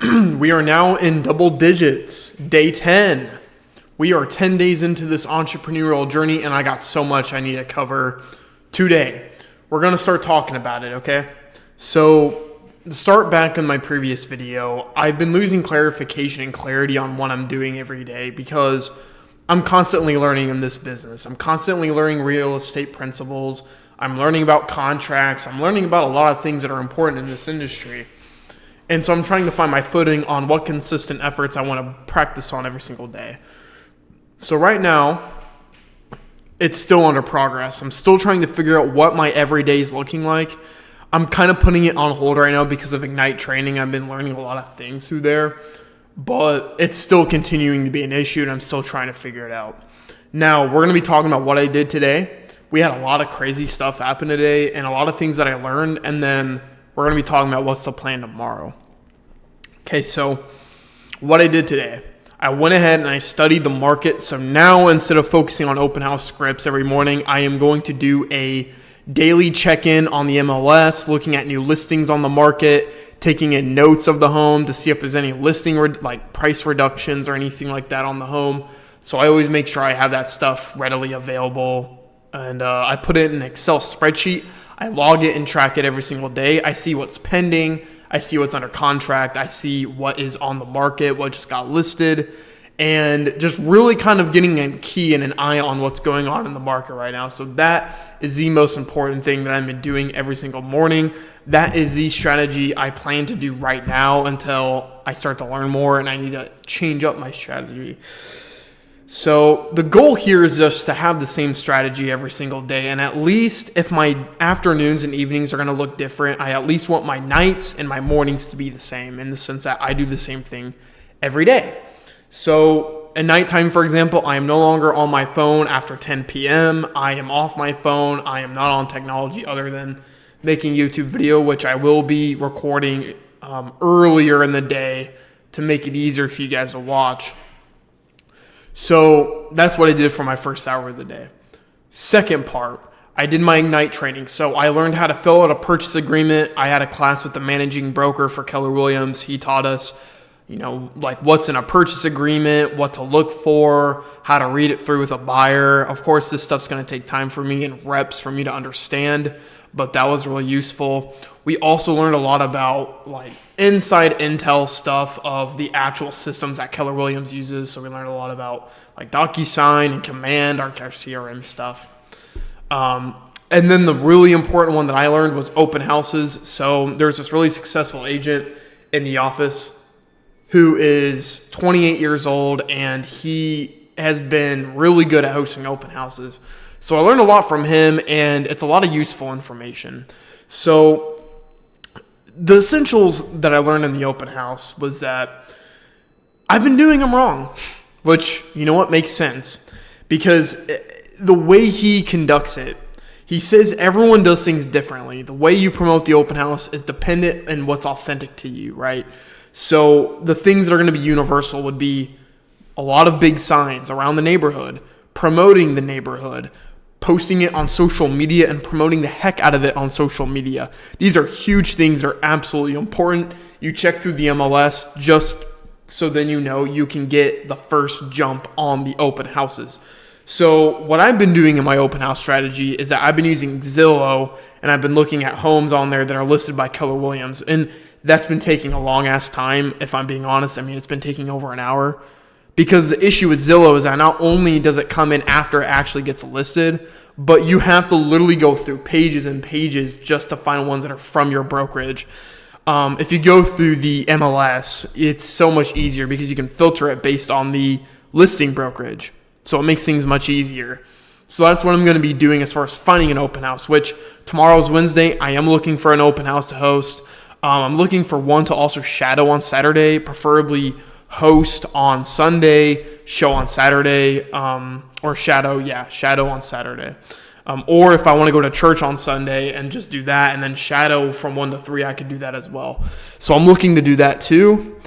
We are now in double digits, day 10. We are 10 days into this entrepreneurial journey, and I got so much I need to cover today. We're going to start talking about it, okay? So, to start back in my previous video, I've been losing clarification and clarity on what I'm doing every day because I'm constantly learning in this business. I'm constantly learning real estate principles. I'm learning about contracts. I'm learning about a lot of things that are important in this industry. And so I'm trying to find my footing on what consistent efforts I want to practice on every single day. So right now, it's still under progress. I'm still trying to figure out what my everyday is looking like. I'm kind of putting it on hold right now because of Ignite training. I've been learning a lot of things through there, but it's still continuing to be an issue, and I'm still trying to figure it out. Now, we're going to be talking about what I did today. We had a lot of crazy stuff happen today and a lot of things that I learned, and then we're going to be talking about what's the plan tomorrow. Okay, so what I did today, I went ahead and I studied the market. So now instead of focusing on open house scripts every morning, I am going to do a daily check-in on the MLS, looking at new listings on the market, taking in notes of the home to see if there's any listing like price reductions or anything like that on the home. So I always make sure I have that stuff readily available. And I put it in an Excel spreadsheet. I log it and track it every single day. I see what's pending. I see what's under contract. I see what is on the market, what just got listed, and just really kind of getting a key and an eye on what's going on in the market right now. So that is the most important thing that I've been doing every single morning. That is the strategy I plan to do right now until I start to learn more and I need to change up my strategy. So the goal here is just to have the same strategy every single day. And at least if my afternoons and evenings are going to look different, I at least want my nights and my mornings to be the same in the sense that I do the same thing every day. So at nighttime, for example, I am no longer on my phone after 10 p.m. I am off my phone. I am not on technology other than making YouTube video, which I will be recording earlier in the day to make it easier for you guys to watch. So that's what I did for my first hour of the day. Second part, I did my Ignite training. So I learned how to fill out a purchase agreement. I had a class with the managing broker for Keller Williams. He taught us, like what's in a purchase agreement, what to look for, how to read it through with a buyer. Of course, this stuff's going to take time for me and reps for me to understand, but that was really useful. We also learned a lot about like inside intel stuff of the actual systems that Keller Williams uses. So we learned a lot about like DocuSign and Command, our CRM stuff. And then the really important one that I learned was open houses. So there's this really successful agent in the office who is 28 years old, and he has been really good at hosting open houses. So I learned a lot from him, and it's a lot of useful information. So the essentials that I learned in the open house was that I've been doing them wrong, which, makes sense. Because the way he conducts it, he says everyone does things differently. The way you promote the open house is dependent on what's authentic to you, right? So the things that are going to be universal would be a lot of big signs around the neighborhood, promoting the neighborhood, posting it on social media and promoting the heck out of it on social media. These are huge things that are absolutely important. You check through the MLS just so then you can get the first jump on the open houses. So what I've been doing in my open house strategy is that I've been using Zillow, and I've been looking at homes on there that are listed by Keller Williams. And that's been taking a long ass time, if I'm being honest. I mean, it's been taking over an hour. Because the issue with Zillow is that not only does it come in after it actually gets listed, but you have to literally go through pages and pages just to find ones that are from your brokerage. If you go through the MLS, it's so much easier because you can filter it based on the listing brokerage. So it makes things much easier. So that's what I'm going to be doing as far as finding an open house, which tomorrow's Wednesday. I am looking for an open house to host. I'm looking for one to also shadow on Saturday, preferably host on Sunday, show on Saturday, or shadow on Saturday. Or if I want to go to church on Sunday and just do that and then shadow from 1 to 3, I could do that as well. So I'm looking to do that too.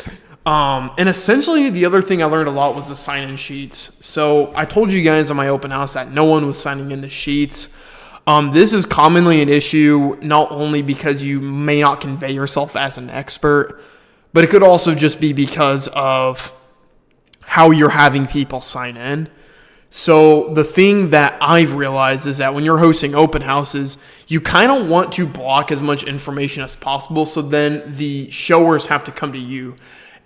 And essentially the other thing I learned a lot was the sign-in sheets. So I told you guys on my open house that no one was signing in the sheets. This is commonly an issue, not only because you may not convey yourself as an expert, but it could also just be because of how you're having people sign in. So the thing that I've realized is that when you're hosting open houses, you kind of want to block as much information as possible, so then the showers have to come to you.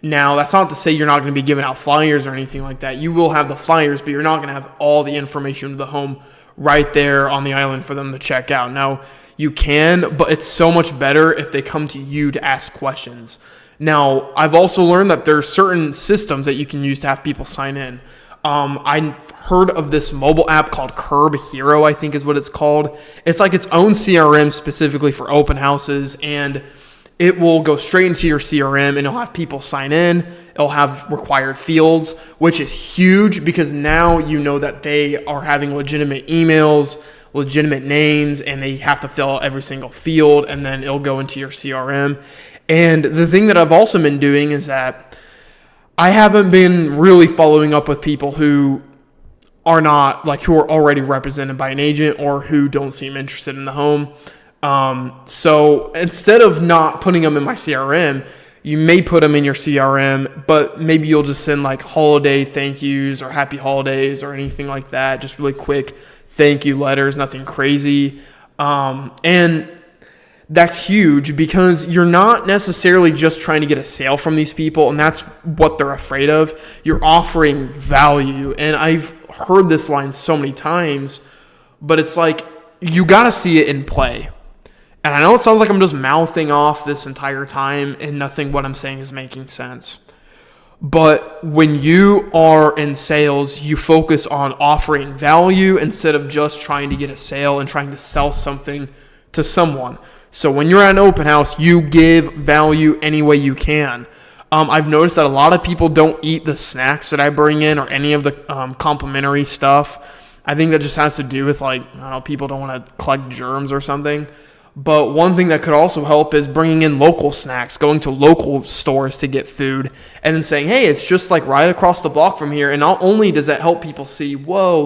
Now, that's not to say you're not going to be giving out flyers or anything like that. You will have the flyers, but you're not going to have all the information of the home right there on the island for them to check out. Now, you can, but it's so much better if they come to you to ask questions. Now, I've also learned that there are certain systems that you can use to have people sign in. I've heard of this mobile app called Curb Hero, I think is what it's called. It's like its own CRM specifically for open houses, and it will go straight into your CRM and it'll have people sign in. It'll have required fields, which is huge because now you know that they are having legitimate emails, legitimate names, and they have to fill out every single field, and then it'll go into your CRM. And the thing that I've also been doing is that I haven't been really following up with people who are not who are already represented by an agent or who don't seem interested in the home. So instead of not putting them in my CRM, you may put them in your CRM, but maybe you'll just send holiday thank yous or happy holidays or anything like that. Just really quick thank you letters, nothing crazy. And that's huge because you're not necessarily just trying to get a sale from these people, and that's what they're afraid of. You're offering value, and I've heard this line so many times, but it's you got to see it in play. And I know it sounds like I'm just mouthing off this entire time and nothing what I'm saying is making sense. But when you are in sales, you focus on offering value instead of just trying to get a sale and trying to sell something to someone. So when you're at an open house, you give value any way you can. I've noticed that a lot of people don't eat the snacks that I bring in or any of the complimentary stuff. I think that just has to do with people don't want to collect germs or something. But one thing that could also help is bringing in local snacks, going to local stores to get food, and then saying, hey, it's just right across the block from here. And not only does that help people see, whoa,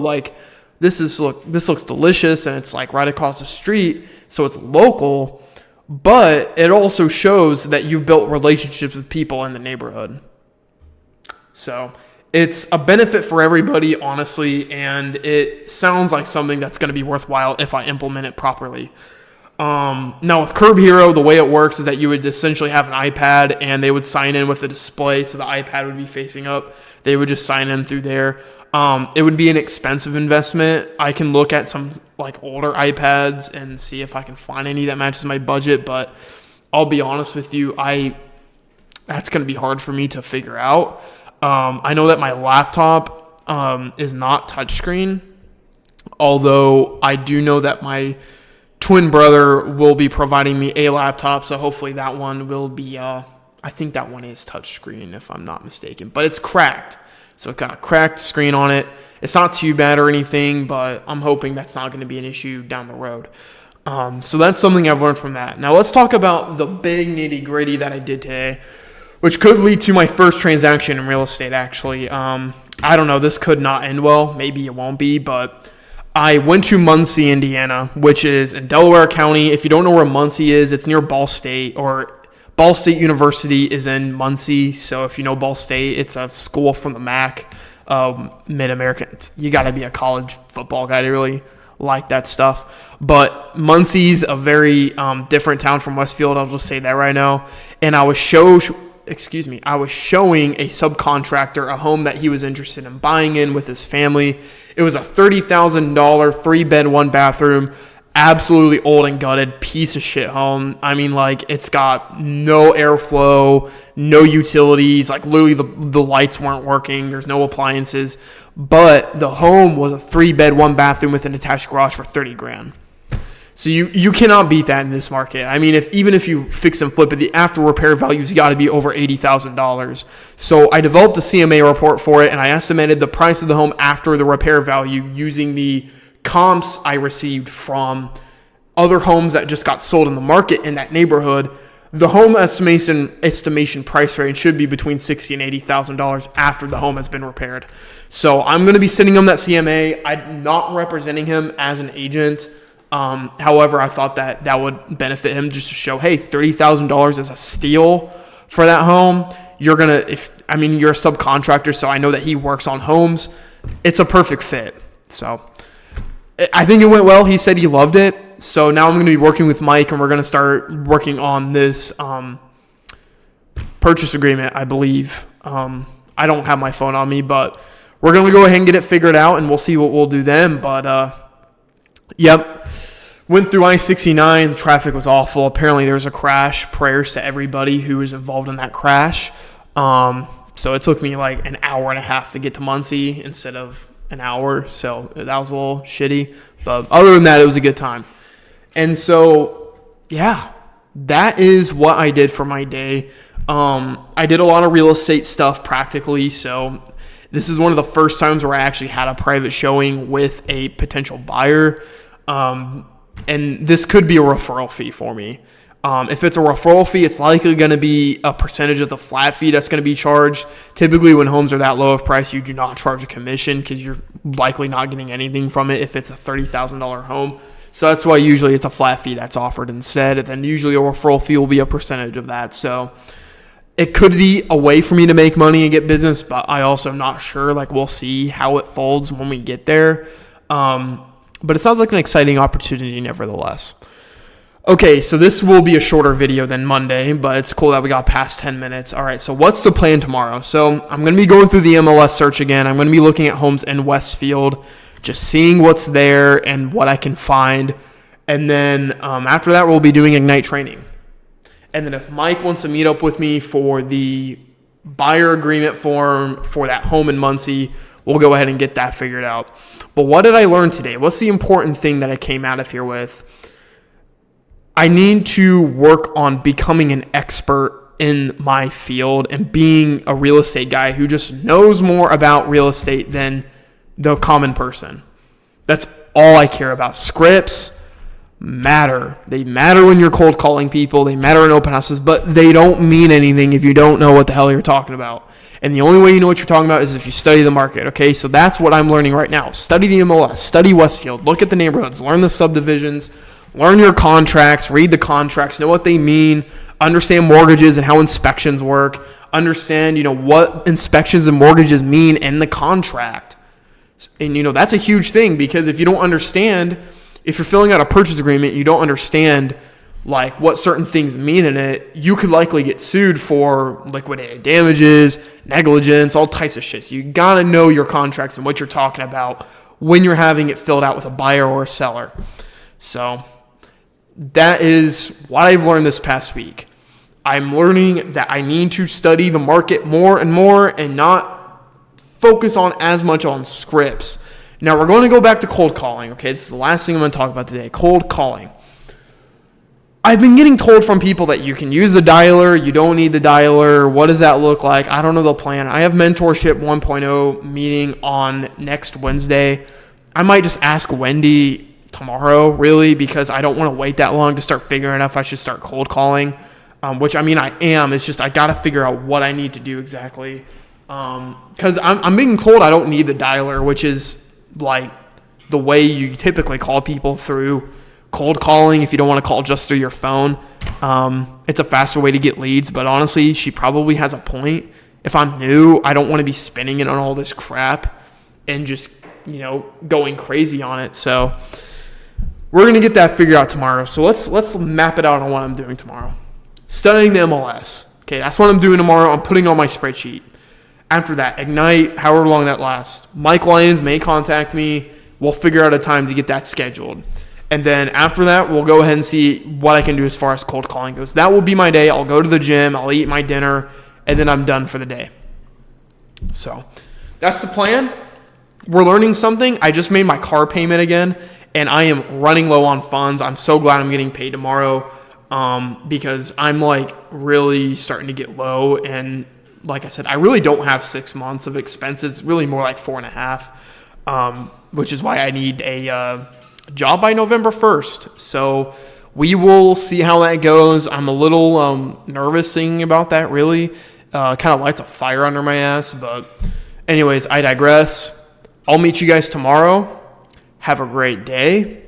this looks delicious, and it's right across the street, so it's local, but it also shows that you've built relationships with people in the neighborhood. So it's a benefit for everybody, honestly, and it sounds like something that's going to be worthwhile if I implement it properly. Now with Curb Hero, the way it works is that you would essentially have an iPad and they would sign in with a display, so the iPad would be facing up. They would just sign in through there. It would be an expensive investment. I can look at some older iPads and see if I can find any that matches my budget, but I'll be honest with you, that's going to be hard for me to figure out. I know that my laptop is not touchscreen, although I do know that my twin brother will be providing me a laptop, so hopefully that one will be, I think that one is touchscreen if I'm not mistaken, but it's cracked. So it got a cracked screen on it. It's not too bad or anything, but I'm hoping that's not going to be an issue down the road. So that's something I've learned from that. Now let's talk about the big nitty gritty that I did today, which could lead to my first transaction in real estate, actually. I don't know. This could not end well. Maybe it won't be, but I went to Muncie, Indiana, which is in Delaware County. If you don't know where Muncie is, it's near Ball State, or Ball State University is in Muncie. So if you know Ball State, it's a school from the MAC, Mid-American. You got to be a college football guy to really like that stuff. But Muncie's a very different town from Westfield. I'll just say that right now. And I was showing a subcontractor a home that he was interested in buying in with his family. It was a $30,000 3-bed, 1-bathroom, absolutely old and gutted piece of shit home. I mean, it's got no airflow, no utilities, literally the lights weren't working, there's no appliances, but the home was a 3-bed, 1-bathroom with an attached garage for $30,000. So you cannot beat that in this market. I mean, even if you fix and flip it, the after repair value's got to be over $80,000. So I developed a CMA report for it, and I estimated the price of the home after the repair value using the comps I received from other homes that just got sold in the market in that neighborhood. The home estimation price range should be between $60,000 and $80,000 after the home has been repaired. So I'm going to be sending him that CMA. I'm not representing him as an agent. However, I thought that would benefit him just to show, hey, $30,000 is a steal for that home. You're a subcontractor, so I know that he works on homes. It's a perfect fit. So I think it went well. He said he loved it. So now I'm going to be working with Mike, and we're going to start working on this purchase agreement, I believe. I don't have my phone on me, but we're going to go ahead and get it figured out, and we'll see what we'll do then. But, yep. Went through I-69. The traffic was awful. Apparently there was a crash. Prayers to everybody who was involved in that crash. So it took me like an hour and a half to get to Muncie instead of an hour. So that was a little shitty. But other than that, it was a good time. And so, yeah, that is what I did for my day. I did a lot of real estate stuff practically. So this is one of the first times where I actually had a private showing with a potential buyer. And this could be a referral fee for me. If it's a referral fee, it's likely going to be a percentage of the flat fee that's going to be charged. Typically, when homes are that low of price, you do not charge a commission because you're likely not getting anything from it if it's a $30,000 home. So that's why usually it's a flat fee that's offered instead. And then usually a referral fee will be a percentage of that. So it could be a way for me to make money and get business, but I also am not sure. Like, we'll see how it folds when we get there. But it sounds like an exciting opportunity nevertheless. Okay, so this will be a shorter video than Monday, but it's cool that we got past 10 minutes. All right, so what's the plan tomorrow? So I'm going to be going through the MLS search again. I'm going to be looking at homes in Westfield, just seeing what's there and what I can find. And then after that, we'll be doing Ignite training. And then if Mike wants to meet up with me for the buyer agreement form for that home in Muncie, we'll go ahead and get that figured out. But what did I learn today? What's the important thing that I came out of here with? I need to work on becoming an expert in my field and being a real estate guy who just knows more about real estate than the common person. That's all I care about. Scripts matter. They matter when you're cold calling people. They matter in open houses, but they don't mean anything if you don't know what the hell you're talking about. And the only way you know what you're talking about is if you study the market, okay? So that's what I'm learning right now. Study the MLS, study Westfield, look at the neighborhoods, learn the subdivisions, learn your contracts, read the contracts, know what they mean, understand mortgages and how inspections work, understand, what inspections and mortgages mean in the contract. And, that's a huge thing because if you don't understand, if you're filling out a purchase agreement, you don't understand like what certain things mean in it, you could likely get sued for liquidated damages, negligence, all types of shit. So you got to know your contracts and what you're talking about when you're having it filled out with a buyer or a seller. So that is what I've learned this past week. I'm learning that I need to study the market more and more and not focus on as much on scripts. Now we're going to go back to cold calling. Okay, this is the last thing I'm going to talk about today. Cold calling. I've been getting told from people that you can use the dialer, you don't need the dialer. What does that look like? I don't know the plan. I have Mentorship 1.0 meeting on next Wednesday. I might just ask Wendy tomorrow, really, because I don't want to wait that long to start figuring out if I should start cold calling, which, I am. It's just I got to figure out what I need to do exactly, because I'm being told I don't need the dialer, which is like the way you typically call people through cold calling if you don't want to call just through your phone. It's a faster way to get leads, but honestly, she probably has a point. If I'm new, I don't want to be spinning it on all this crap and just, going crazy on it. So we're going to get that figured out tomorrow. So let's map it out on what I'm doing tomorrow. Studying the MLS. Okay, that's what I'm doing tomorrow. I'm putting on my spreadsheet. After that, Ignite, however long that lasts. Mike Lyons may contact me. We'll figure out a time to get that scheduled. And then after that, we'll go ahead and see what I can do as far as cold calling goes. That will be my day. I'll go to the gym, I'll eat my dinner, and then I'm done for the day. So that's the plan. We're learning something. I just made my car payment again, and I am running low on funds. I'm so glad I'm getting paid tomorrow because I'm really starting to get low. And like I said, I really don't have 6 months of expenses. It's really more like 4.5, which is why I need a job by November 1st. So we will see how that goes. I'm a little nervous thinking about that, really. Kind of lights a fire under my ass. But anyways, I digress. I'll meet you guys tomorrow. Have a great day.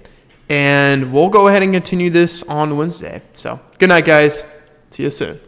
And we'll go ahead and continue this on Wednesday. So good night, guys. See you soon.